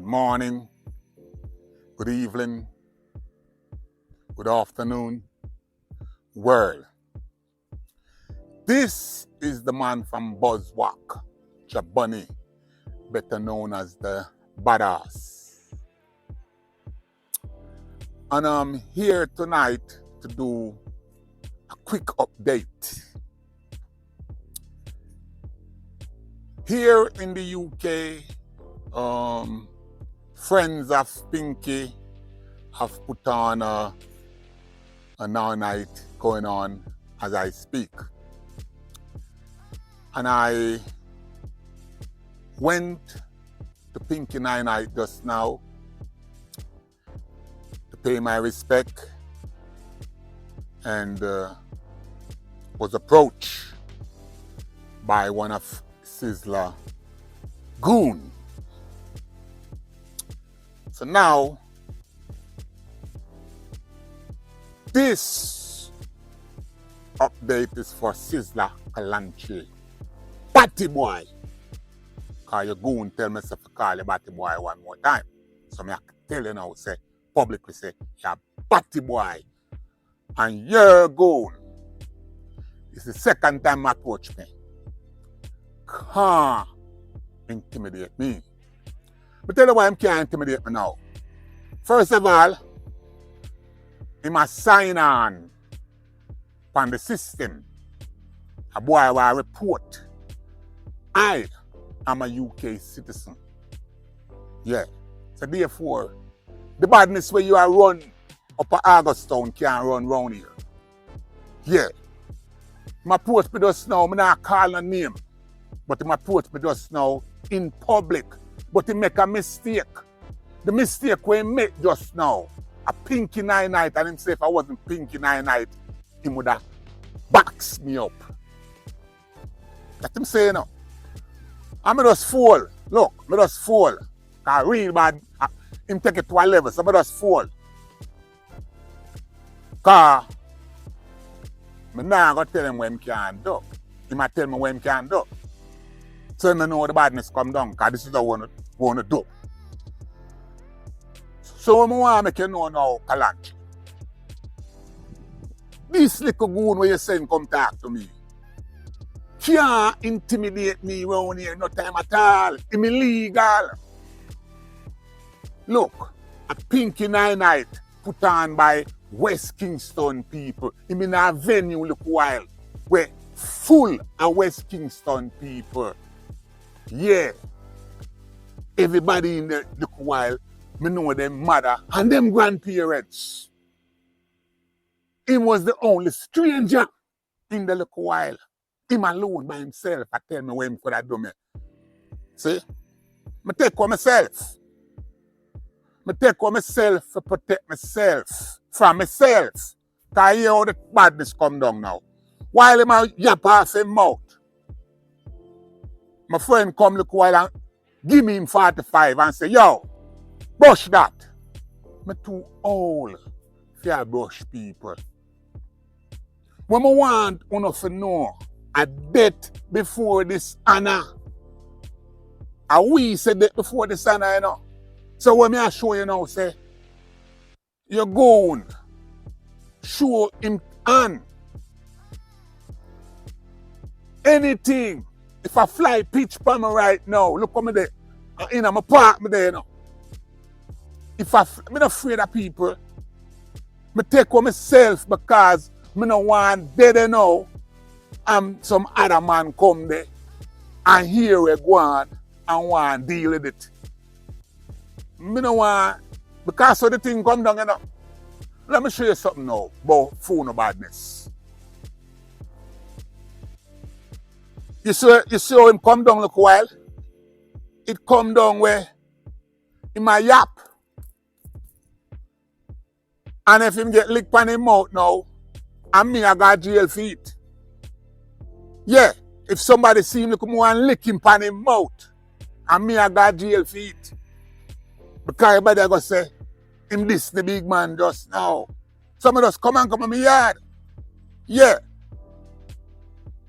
morning, good evening, good afternoon, world. This is the man from Buzzwalk, Jabunny, better known as the Badass. And I'm here tonight to do a quick update. Here in the UK, friends of Pinky have put on a now night going on as I speak. And I went to Pinky Night just now to pay my respect and was approached by one of Sizzla goon. So now, this update is for Sizzla Kalanchi. Batty boy. Cause your goon tell me to call you batty boy one more time. So I tell you now, say, publicly say, you're batty boy. And your goon. It's the second time you approach me. Can't intimidate me. But tell you why I can't intimidate me now. First of all, he must sign on the system. A boy will report. I am a UK citizen. Yeah. So therefore, the badness where you are run up at Augustown can't run round here. Yeah. My approach me just now, I'm not calling a name. But he approach me just now in public. But he make a mistake. The mistake we make just now, a Pinky Night, and him say if I wasn't Pinky Night, he would have boxed me up. That him say now. I'm just fool. Look, I just fool. Cause real bad, him take it to a level, so I just fool. Cause I'm not going to tell him what he can do. He might tell me what he can do. So I know the badness come down, because this is what I want to do. So I want to make you know now, Kalanchi. This little goon where you send come talk to me can't intimidate me around here no time at all. It's illegal. Look, a Pinky Night put on by West Kingston people. I'm in a venue look while where full of West Kingston people. Yeah. Everybody in the look while, me know them mother and them grandparents. He was the only stranger in the look while. Him alone by himself, I tell me what him could have done me. See? I take for myself. I take for myself to protect myself from myself. Because I hear how the badness come down now. While him a yap off his mouth, my friend come look while and give me him 45 and say, yo, brush that. I'm too old for brush people. When I want you to know a death before this honor. And we said that before this honor, you know. So when I show you now, say, you're going, show him on. Anything. If I fly pitch for me right now, look at me there. In my park me there, you know. I'm not afraid of people. I take for myself because I don't want dead you know. And some other man come there and here we go on and want to deal with it. I don't want, because of the thing come down, you know. Let me show you something now about phone badness. You see how him come down look a while? It come down where in my yap. And if him get licked on his mouth now, and me I got jail feet. Yeah, if somebody see him come and lick him on his mouth, and me I got jail feet. Because everybody go say, him this the big man just now. Some of us come in my yard. Yeah.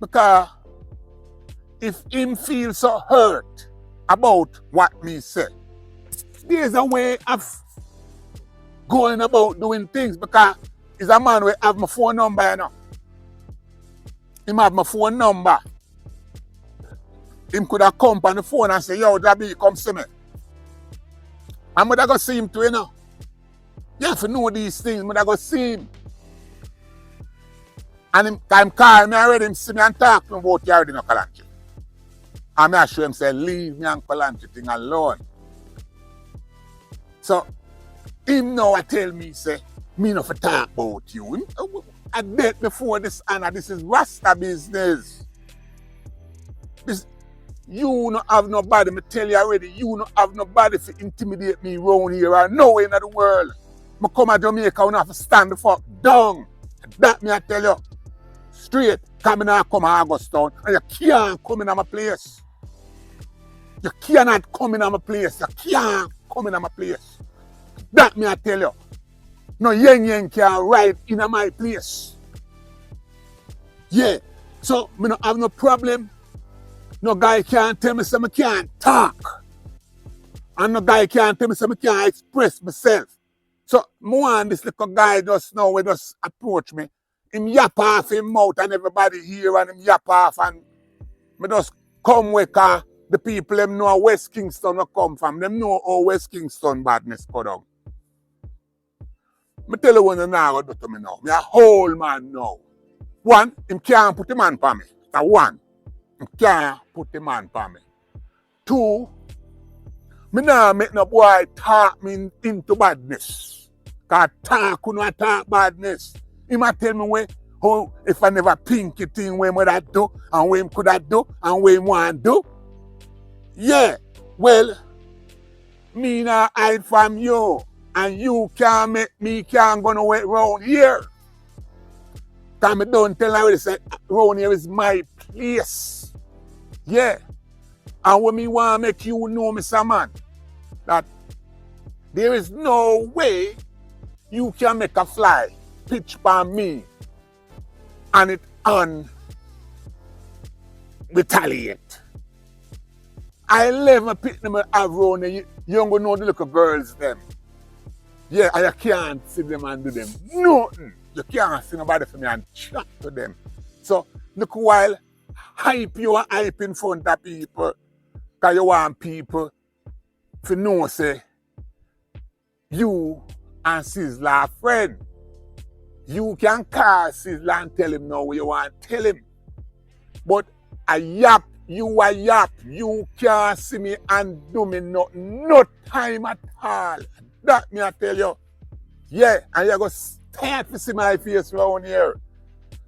Because if him feel so hurt about what me say, There's a way of going about doing things because he's a man who have my phone number, you know. Him have my phone number. Him could have come on the phone and say, yo, Dabby, come see me. And I go see him too, you know. You have to know these things, I go see him. And him time call me already, him see me and talk to me about you already, no Kalanchi. And I show him say, leave me and Kalanchi thing alone. So, him now tell me, say, me not for talk about you. I bet before this, Anna, this is Rasta business. This, you don't have nobody, me tell you already, you don't have nobody to intimidate me around here or nowhere in the world. I come to Jamaica, I have to stand the fuck down. That me I tell you. Straight, coming out, come to Augustown, and you can't come in my place. You cannot come in my place. You can't come in my place. That me I tell you. No yen can ride in my place. Yeah. So, I don't have no problem. No guy can't tell me so I can't talk. And no guy can't tell me so I can't express myself. So, want this little guy just now, he just approach me. Him yap off him mouth and everybody here and him yap off and me just come with the people them know West Kingston will come from. Them know how West Kingston badness go down. Me tell you what you now do to me now. Me a whole man now. One, him can't put the man for me. That's one. Him can't put the man for me. Two, me now make no boy talk me into badness. Cause talk you know talk badness. He might tell me how if I never pinky thing where me that do and where him could that do and where him want do. Yeah, well, me not hide from you. And you can't make me can't go nowhere around here. Cause me don't tell you say around here is my place. Yeah. And when me want to make you know, Mr. Man, that there is no way you can make a fly pitch by me and it retaliate. I live my pit them around and you don't go know the little girls them. Yeah, and you can't see them and do them nothing. You can't see nobody for me and chat to them. So look while hype you and hype in front of people because you want people to know say you and Sizzla are friends. You can call Sizzla and tell him now what you want to tell him. But a yap, you a yap. You can't see me and do me nothing. No time at all. That me I tell you. Yeah, and you go start to see my face around here.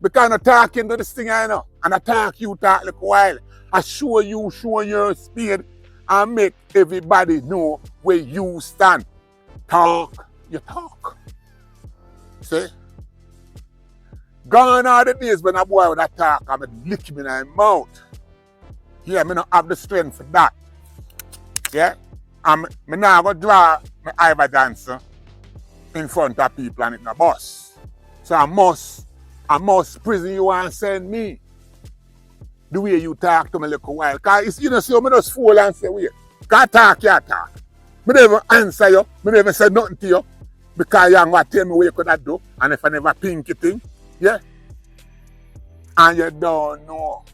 Because I'm talking to this thing I know. And I talk you talk like a while. I show you your speed and make everybody know where you stand. Talk, you talk. See? Gone are the days when a boy would talk and lick him in my mouth. Yeah, me not have the strength for that. Yeah? And me now go draw my Ivor dancer in front of people and it no bus. So I must prison you and send me. The way you talk to me like a while. Because you know, see, me just fool and say, wait. Can't talk, you talk. Me never answer you. Me never say nothing to you. Because you ain't going to tell me what you could have do. And if I never pinky thing, yeah. And you don't know.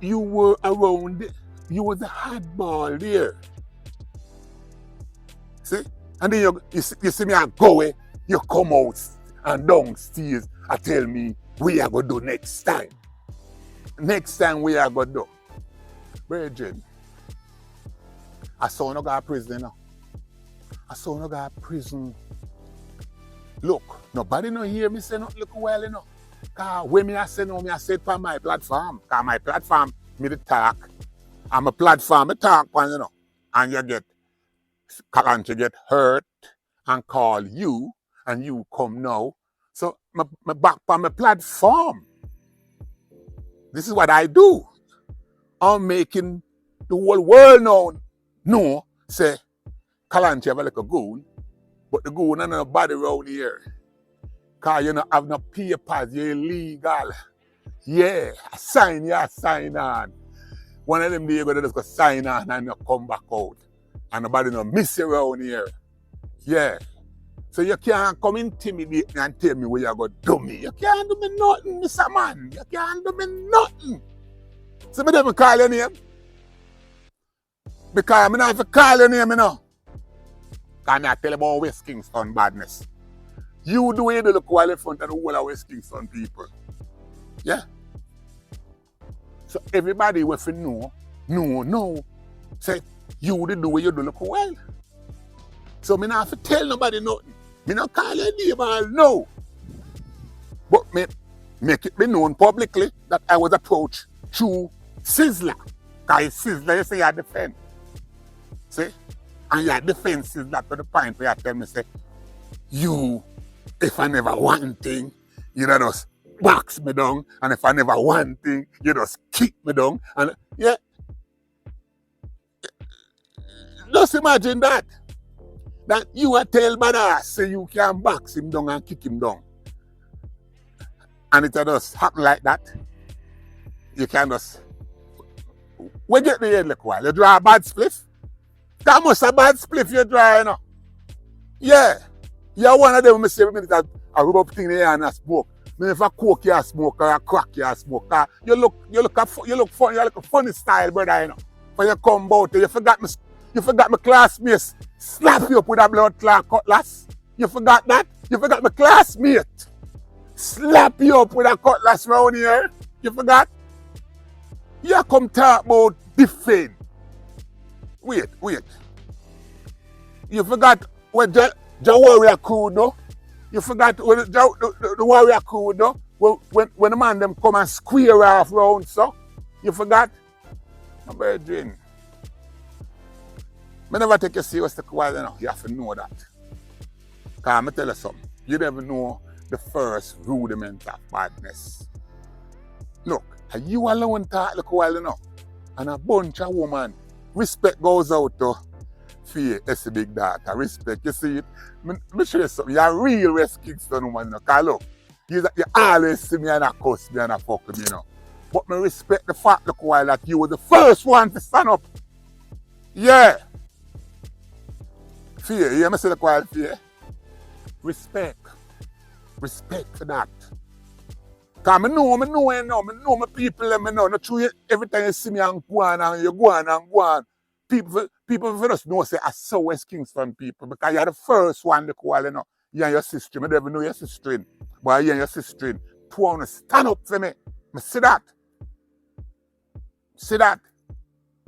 You were around, you was a hardball there. See? And then you see me and go away, you come out and downstairs and tell me what you are going to do next time. Next time what you are going to do. Virgin, I saw no guy prison now. I saw no guy prison. Look, nobody no hear me say nothing look well enough. Because when I say no, I say it on my platform. Because my platform, me the talk. I'm a platform, I talk on, you know. And you get, Kalanchi get hurt and call you, and you come now. So, my back on my platform. This is what I do. I'm making the whole world know, say, Kalanchi have a little goon, but the goon ain't nobody around here. Because you don't have no papers, you're illegal. Yeah, sign on. One of them days, you just go sign on and you come back out. And nobody no miss you around here. Yeah. So you can't come intimidate me and tell me where you go do me. You can't do me nothing, Mr. Man. You can't do me nothing. So me never call your name. Because I not have to call your name, you know. Because I tell you about West Kingston badness. You do it look while in front of the whole of West Kingston people. Yeah. So everybody will know. Say, you do what you do look well. So me not have to tell nobody nothing. Me not call your name, no. But me make it be known publicly that I was approached through Sizzla. Because Sizzla, you say you defend. See? And you defend Sizzla to the point where you tell me, say, you, if I never want thing, you know, just box me down. And if I never want thing, you just kick me down. And yeah. Just imagine that. That you are tell Dadda say you can box him down and kick him down. And it just happen like that. You can just... We get the head look while. You draw a bad spliff. That must a bad spliff you draw, you know. Yeah. You're one of them who say that I rub up thing in the air and I smoke. But if I coke you smoke or a crack you smoke. You look funny, you look a funny style, brother, you know. When you come out, you forgot my classmates slap you up with a blood clot cutlass. You forgot that? You forgot my classmate slap you up with a cutlass round here. You forgot? You come talk about defend. Wait. You forgot what the warrior crew do? You forgot what the warrior crew do? When the man them come and square off round, so? You forgot? My brethren. I never take you seriously while you know. You have to know that. Because I tell you something. You never know the first rudiment of badness. Look, you alone talk look while you know. And a bunch of women. Respect goes out to fear. It's a big daughter. Respect. You see it? Let me show you something. You're a real West Kingston woman, you know. Because look, you always see me and a cuss me and a fuck me, you know. But me respect the fact look while that you were the first one to stand up. Yeah. Fear, you hear me say the quiet fear? Respect. Respect for that. Because I know my people, I know. Not true, every time you see me and go on. People just know, say, I saw West Kingston people, because you're the first one to call, you know. You and your sister, I never know your sister, but you and your sister, two want to stand up for me. I see that. See that?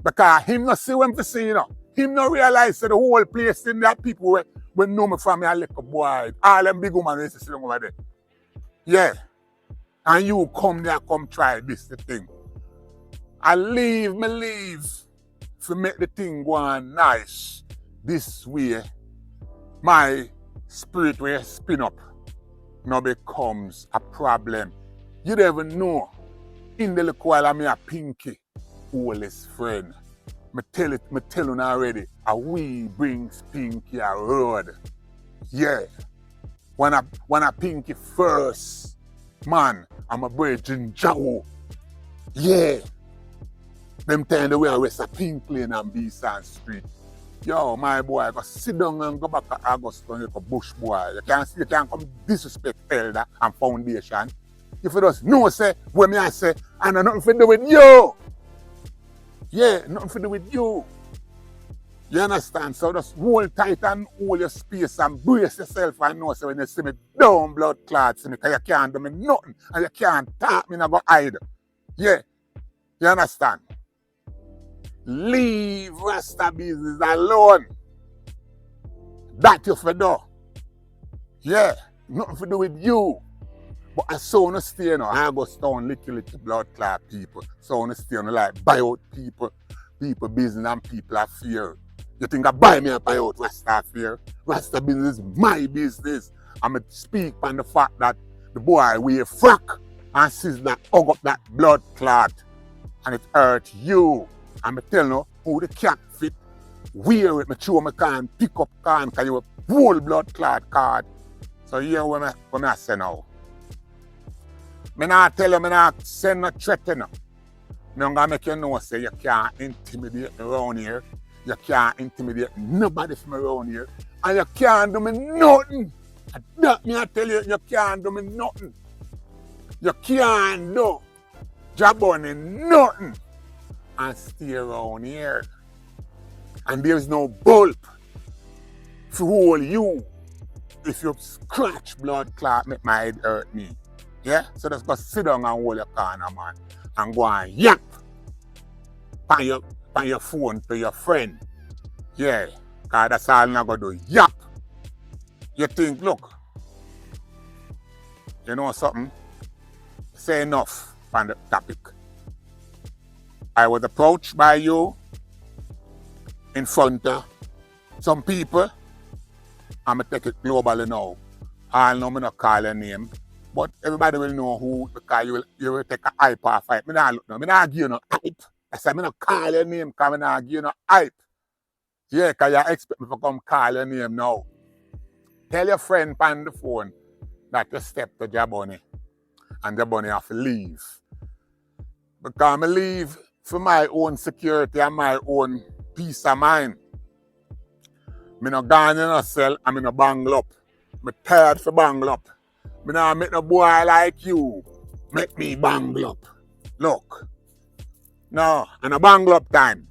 Because him not see when I see, you know. Him not realize that the whole place in that people when know me from me a little boy. All them big women used to sit over there. Yeah. And you come there, come try this the thing. I leave to make the thing go on nice. This way, my spirit will spin up. Now becomes a problem. You never know. In the little while I'm a pinky, oldest friend. Me tell you already, we bring Pinky a road. Yeah. When I Pinky first, man, I'm a virgin Jawo. Yeah. Them time the way I rest a Pink Lane and B-Sand Street. Yo, my boy, I go sit down and go back to Auguston, you go bush boy. You can't come disrespect elder and foundation. If you just know, say, what me I say, and nothing to do with you. Yeah, nothing to do with you. You understand? So just hold tight and hold your space and brace yourself and know, so when you see me down blood clots, because you can't do me nothing and you can't talk me and go hide. Yeah, you understand? Leave Rasta business alone. That you for do. Yeah, nothing to do with you. But I saw no stay now. I go down little blood clot people. So I stay on like buy out people business and people affair. You think I buy me and buy out Rasta affair? Rasta business is my business. I'm going to speak on the fact that the boy wear frack and Sizzla hug up that blood clot and it hurt you. I'm going to tell you who the cat fit. Wear it, me show me can pick up can because you have whole blood clot card. So here what I say now. I not tell you, I not send no threat, you know. I'm going to make you know, say you can't intimidate me around here. You can't intimidate nobody from around here. And you can't do me nothing. That me I tell you, you can't do me nothing. You can't do Jaboni nothing and stay around here. And there's no bulb to hold you. If you scratch blood clot, make my head hurt me. Yeah? So just go sit down and hold your corner, man. And go and yap on your phone to your friend. Yeah. Because that's all I'm going to do. Yap. You think, look, you know something? Say enough on the topic. I was approached by you in front of some people. I'm going to take it globally now. I know I'm not call your name, but everybody will know who, because you will take a hype or fight. I'm not give you no hype. I said, I'm not call your name because I'm not give you no hype. Yeah, because you expect me to come call your name now. Tell your friend on the phone that you step to Jaboni and Jaboni have to leave. Because I leave for my own security and my own peace of mind. I'm not gone in a cell and I'm not bangle up. I'm tired for bangle up. I'm not make no boy like you make me bangle up. Look. No, in a bangle up time,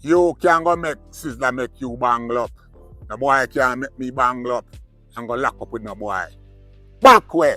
you can't go make Sizzla make you bangle up. The boy can't make me bangle up and go lock up with no boy. Back way.